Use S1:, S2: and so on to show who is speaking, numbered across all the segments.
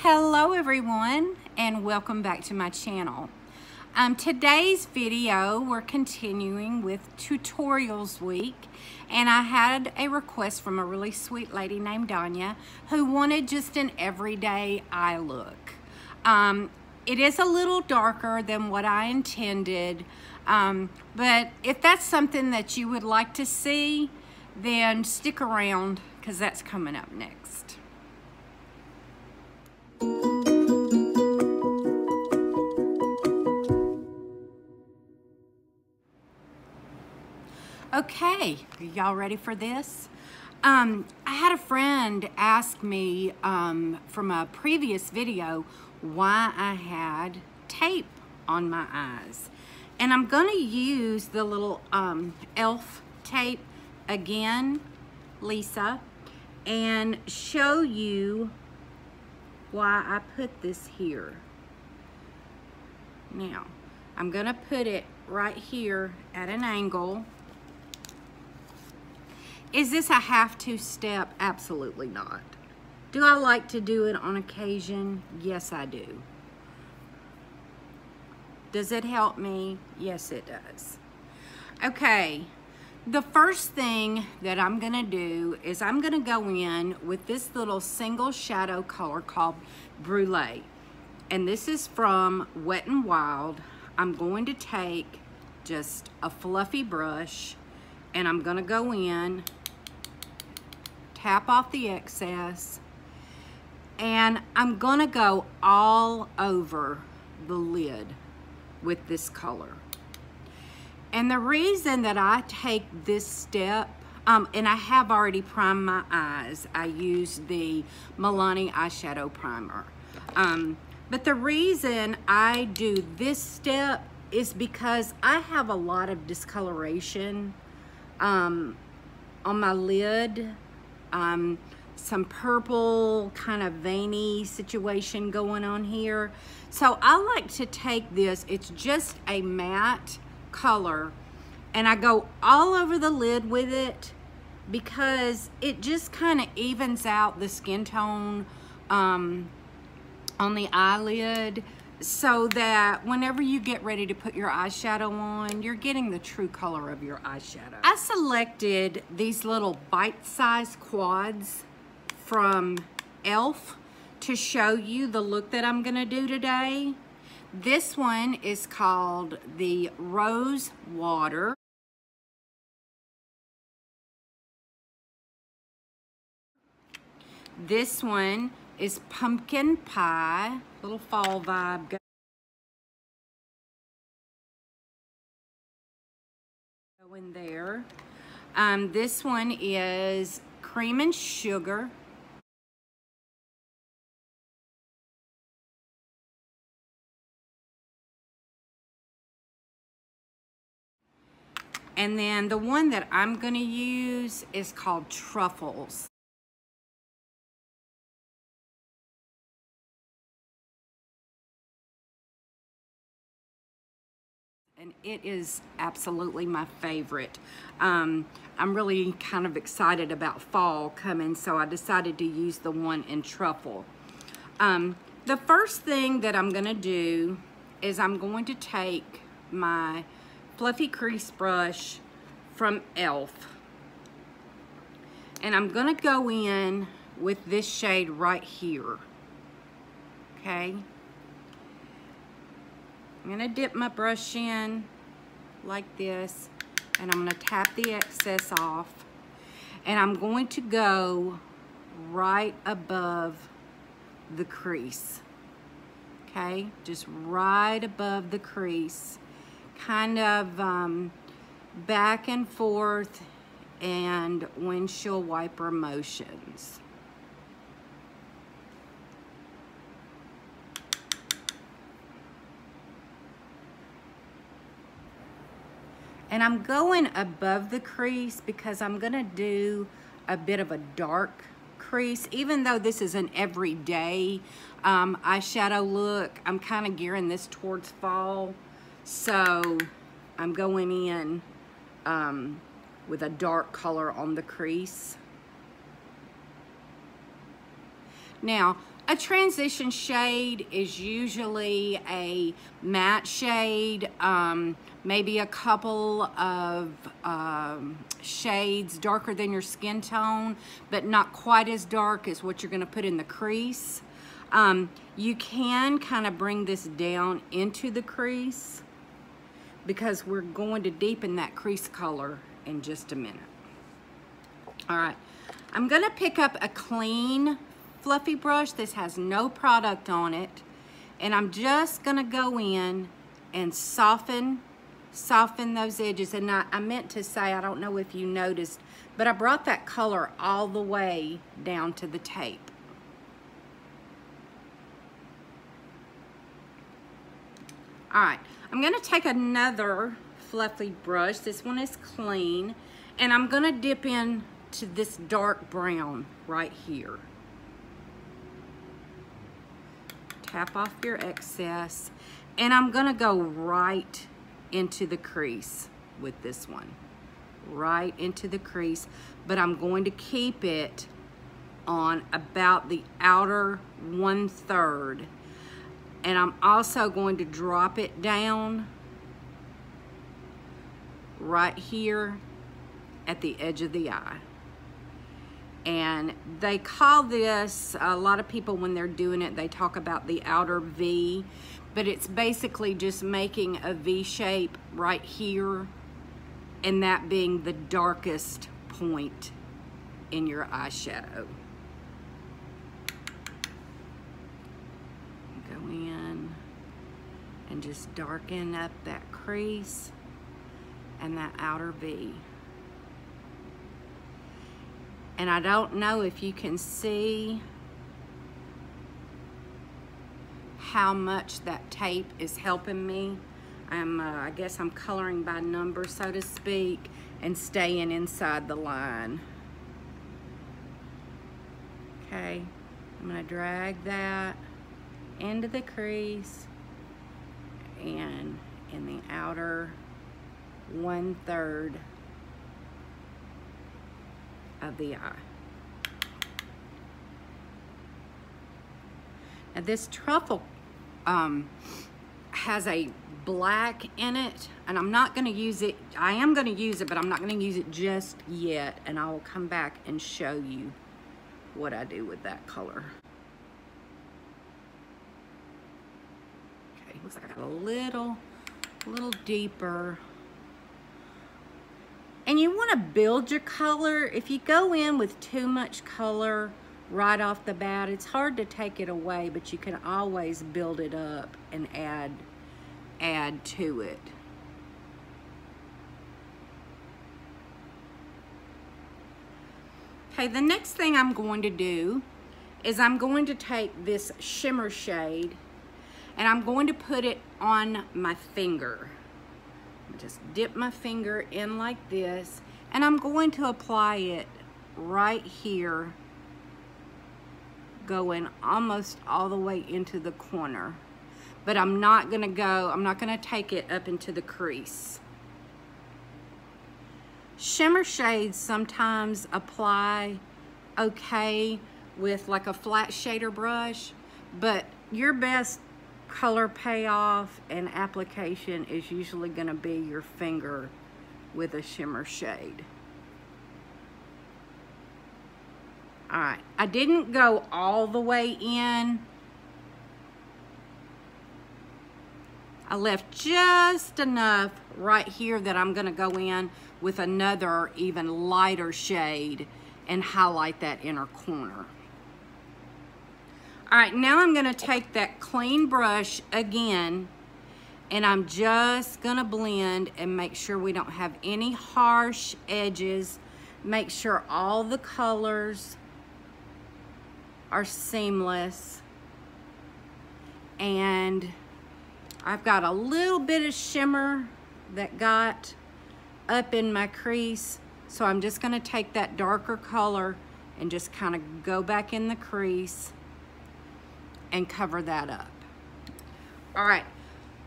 S1: Hello everyone, and welcome back to my channel. Today's video, we're continuing with Tutorials Week, and I had a request from a really sweet lady named Danya who wanted just an everyday eye look. It is a little darker than what I intended, but if that's something that you would like to see, then stick around because that's coming up next. Okay, are y'all ready for this? I had a friend ask me from a previous video why I had tape on my eyes. And I'm gonna use the little E.L.F. tape again, Lisa, and show you why I put this here. Now, I'm gonna put it right here at an angle. Is this a have-to step? Absolutely not. Do I like to do it on occasion? Yes, I do. Does it help me? Yes, it does. Okay, the first thing that I'm gonna do is I'm gonna go in with this little single shadow color called Brulee. And this is from Wet n Wild. I'm going to take just a fluffy brush and I'm gonna go in, tap off the excess, and I'm gonna go all over the lid with this color. And the reason that I take this step, and I have already primed my eyes, I use the Milani eyeshadow primer. But the reason I do this step is because I have a lot of discoloration on my lid. Some purple kind of veiny situation going on here. So I like to take this, it's just a matte color, and I go all over the lid with it because it just kind of evens out the skin tone on the eyelid, so that whenever you get ready to put your eyeshadow on, you're getting the true color of your eyeshadow. I selected these little bite-sized quads from E.L.F. to show you the look that I'm gonna do today. This one is called the Rose Water. This one is Pumpkin Pie, little fall vibe. Go in there. This one is Cream and Sugar. And then the one that I'm gonna use is called Truffles. And it is absolutely my favorite. I'm really kind of excited about fall coming, so I decided to use the one in Truffle. The first thing that I'm gonna do is I'm going to take my fluffy crease brush from E.L.F. and I'm gonna go in with this shade right here, okay? I'm gonna dip my brush in like this, and I'm gonna tap the excess off, and I'm going to go right above the crease, okay? Just right above the crease, kind of back and forth and windshield wiper motions. And I'm going above the crease because I'm gonna do a bit of a dark crease. Even though this is an everyday eyeshadow look, I'm kind of gearing this towards fall. So I'm going in with a dark color on the crease. Now, A transition shade is usually a matte shade, maybe a couple of shades darker than your skin tone, but not quite as dark as what you're going to put in the crease. You can kind of bring this down into the crease because we're going to deepen that crease color in just a minute. All right, I'm going to pick up a clean fluffy brush. This has no product on it, and I'm just gonna go in and soften those edges. And I meant to say, I don't know if you noticed, but I brought that color all the way down to the tape. All right, I'm gonna take another fluffy brush. This one is clean, and I'm gonna dip in to this dark brown right here. Tap off your excess, and I'm gonna go right into the crease with this one. Right into the crease, but I'm going to keep it on about the outer 1/3. And I'm also going to drop it down right here at the edge of the eye. And they call this, a lot of people when they're doing it, they talk about the outer V, but it's basically just making a V shape right here, and that being the darkest point in your eyeshadow. Go in and just darken up that crease and that outer V. And I don't know if you can see how much that tape is helping me. I guess I'm coloring by number, so to speak, and staying inside the line. Okay, I'm gonna drag that into the crease and in the outer 1/3 of the eye. Now this truffle has a black in it, and I'm not going to use it. I am going to use it, but I'm not going to use it just yet, and I will come back and show you what I do with that color. Okay, looks like I got a little deeper. And you want to build your color. If you go in with too much color right off the bat, it's hard to take it away, but you can always build it up and add to it. Okay, the next thing I'm going to do is I'm going to take this shimmer shade and I'm going to put it on my finger. Just dip my finger in like this, and I'm going to apply it right here, going almost all the way into the corner. But I'm not gonna take it up into the crease. Shimmer shades sometimes apply okay with like a flat shader brush, but your best color payoff and application is usually going to be your finger with a shimmer shade. All right, I didn't go all the way in. I left just enough right here that I'm going to go in with another even lighter shade and highlight that inner corner. All right, now I'm gonna take that clean brush again, and I'm just gonna blend and make sure we don't have any harsh edges. Make sure all the colors are seamless. And I've got a little bit of shimmer that got up in my crease, so I'm just gonna take that darker color and just kind of go back in the crease and cover that up. All right,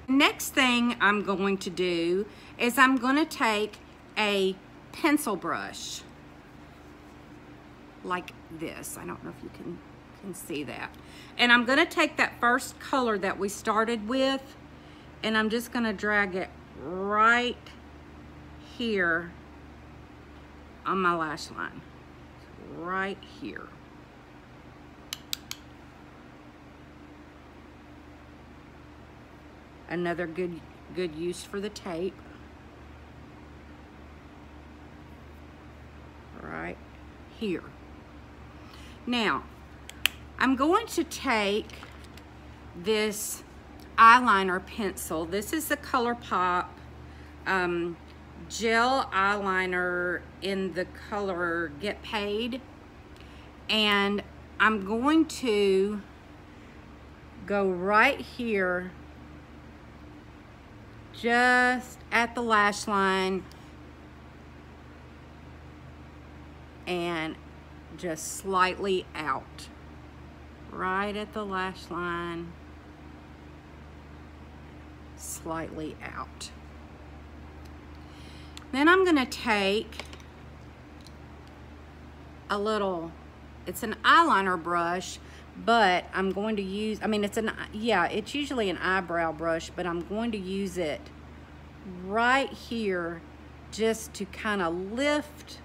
S1: next thing I'm going to do is I'm going to take a pencil brush like this. I don't know if you can can see that. And I'm gonna take that first color that we started with, and I'm just gonna drag it right here on my lash line, right here. Another good use for the tape. Right here. Now, I'm going to take this eyeliner pencil. This is the ColourPop gel eyeliner in the color Get Paid. And I'm going to go right here, just at the lash line, and just slightly out. Right at the lash line, slightly out. Then I'm gonna take a little, it's an eyeliner brush, but I'm going to use, it's usually an eyebrow brush, but I'm going to use it right here just to kind of lift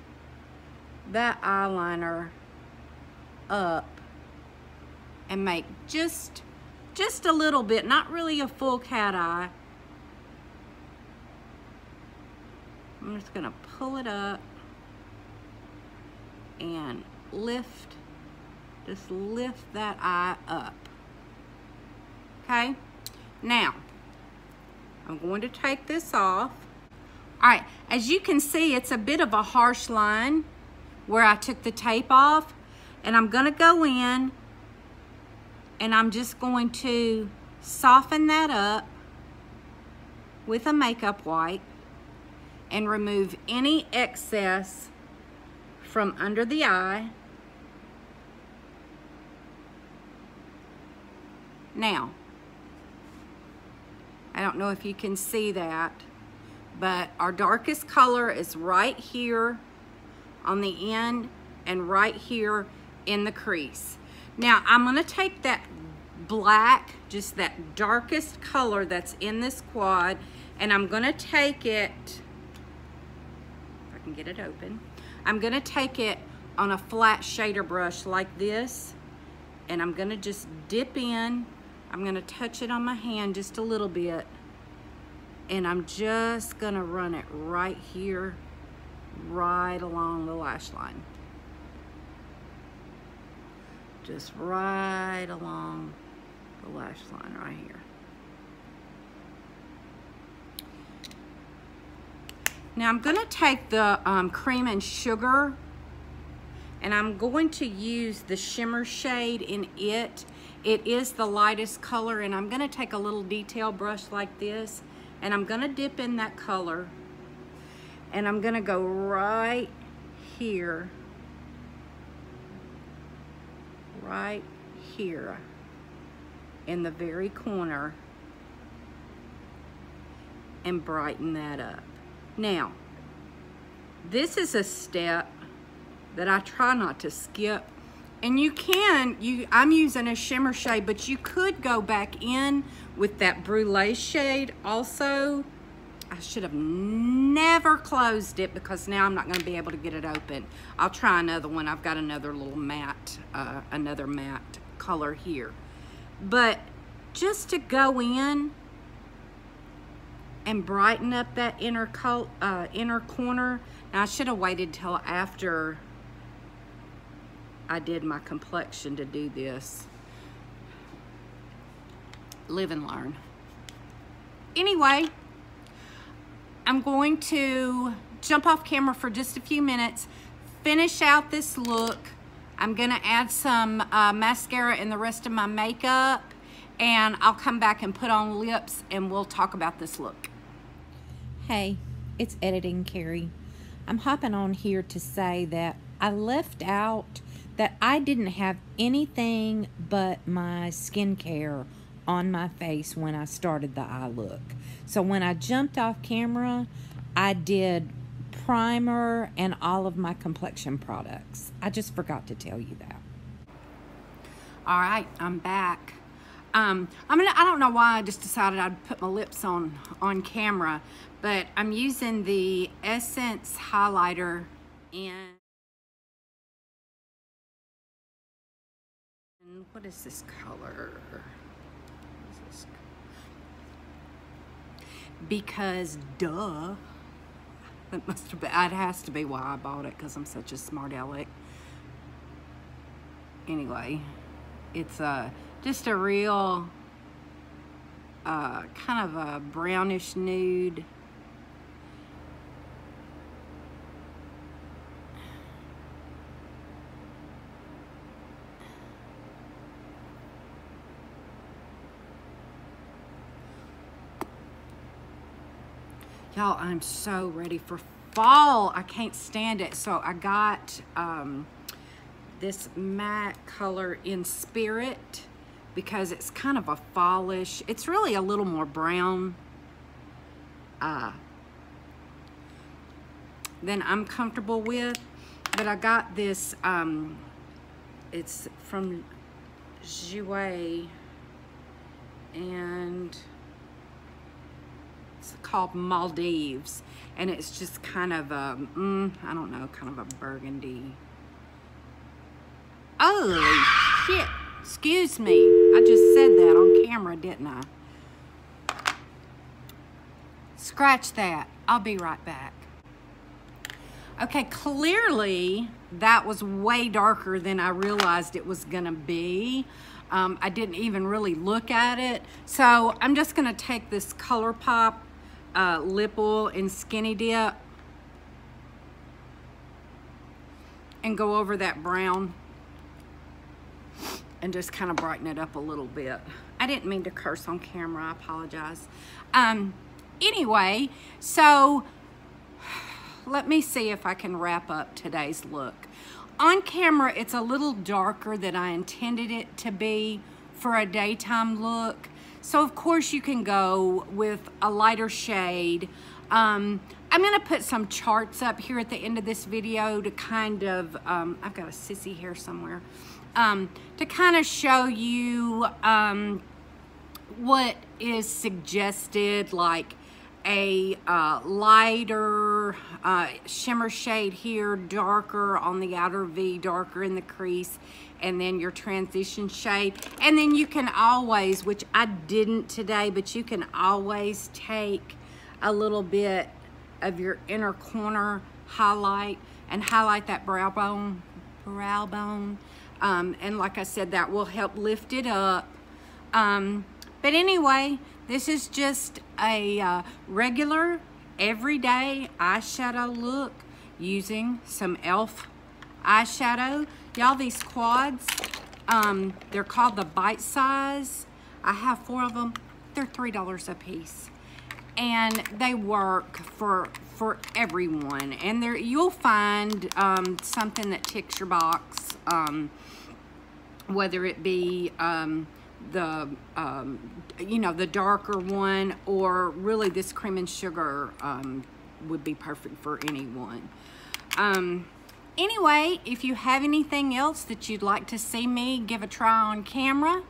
S1: that eyeliner up and make just a little bit, not really a full cat eye. I'm just gonna pull it up and lift, just lift that eye up. Okay, now I'm going to take this off. All right, as you can see, it's a bit of a harsh line where I took the tape off, and I'm gonna go in and I'm just going to soften that up with a makeup wipe and remove any excess from under the eye. Now, I don't know if you can see that, but our darkest color is right here on the end and right here in the crease. Now, I'm gonna take that black, just that darkest color that's in this quad, and I'm gonna take it, if I can get it open, I'm gonna take it on a flat shader brush like this, and I'm gonna just dip in. I'm gonna touch it on my hand just a little bit, and I'm just gonna run it right here, right along the lash line. Just right along the lash line right here. Now I'm gonna take the Cream and Sugar, and I'm going to use the shimmer shade in it. It is the lightest color, and I'm gonna take a little detail brush like this, and I'm gonna dip in that color, and I'm gonna go right here, right here in the very corner, and brighten that up. Now, this is a step that I try not to skip, and you can, I'm using a shimmer shade, but you could go back in with that Brulee shade also. I should have never closed it because now I'm not going to be able to get it open. I'll try another one. I've got another little matte, another matte color here. But just to go in and brighten up that inner corner. Now I should have waited till after I did my complexion to do this. Live and learn. Anyway, I'm going to jump off camera for just a few minutes, finish out this look. I'm gonna add some mascara in the rest of my makeup, and I'll come back and put on lips, and we'll talk about this look.
S2: Hey, it's Editing Carrie. I'm hopping on here to say that I left out that I didn't have anything but my skincare on my face when I started the eye look. So when I jumped off camera, I did primer and all of my complexion products. I just forgot to tell you that.
S1: All right, I'm back. I don't know why I just decided I'd put my lips on camera, but I'm using the Essence highlighter in, what is this color? What is this? Because duh, that must have been, it has to be why I bought it, because I'm such a smart aleck. Anyway, it's just a real kind of a brownish nude. Y'all, I'm so ready for fall. I can't stand it. So I got this matte color in Spirit because it's kind of a fallish. It's really a little more brown than I'm comfortable with. But I got this, it's from Jouer, and it's called Maldives, and it's just kind of a, I don't know, kind of a burgundy. Holy shit, excuse me. I just said that on camera, didn't I? Scratch that, I'll be right back. Okay, clearly that was way darker than I realized it was gonna be. I didn't even really look at it. So I'm just gonna take this ColourPop lip oil in Skinny Dip and go over that brown and just kind of brighten it up a little bit. I didn't mean to curse on camera, I apologize. Anyway, so let me see if I can wrap up today's look. On camera, it's a little darker than I intended it to be for a daytime look. So of course you can go with a lighter shade. I'm gonna put some charts up here at the end of this video to kind of, I've got a sissy hair somewhere, to kind of show you what is suggested, like a lighter shimmer shade here, darker on the outer V, darker in the crease, and then your transition shade. And then you can always, which I didn't today, but you can always take a little bit of your inner corner highlight and highlight that brow bone. And like I said, that will help lift it up. But anyway, this is just a regular, everyday eyeshadow look using some E.L.F. eyeshadow. Y'all, these quads, they're called the Bite Size. I have 4 of them. They're $3 a piece. And they work for everyone. And there you'll find something that ticks your box, whether it be you know, the darker one, or really this cream and sugar would be perfect for anyone. Anyway, if you have anything else that you'd like to see me give a try on camera,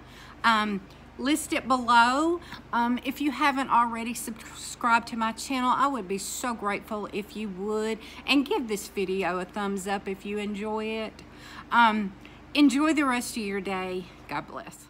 S1: list it below. If you haven't already subscribed to my channel, I would be so grateful if you would, and give this video a thumbs up if you enjoy it. Enjoy the rest of your day. God bless.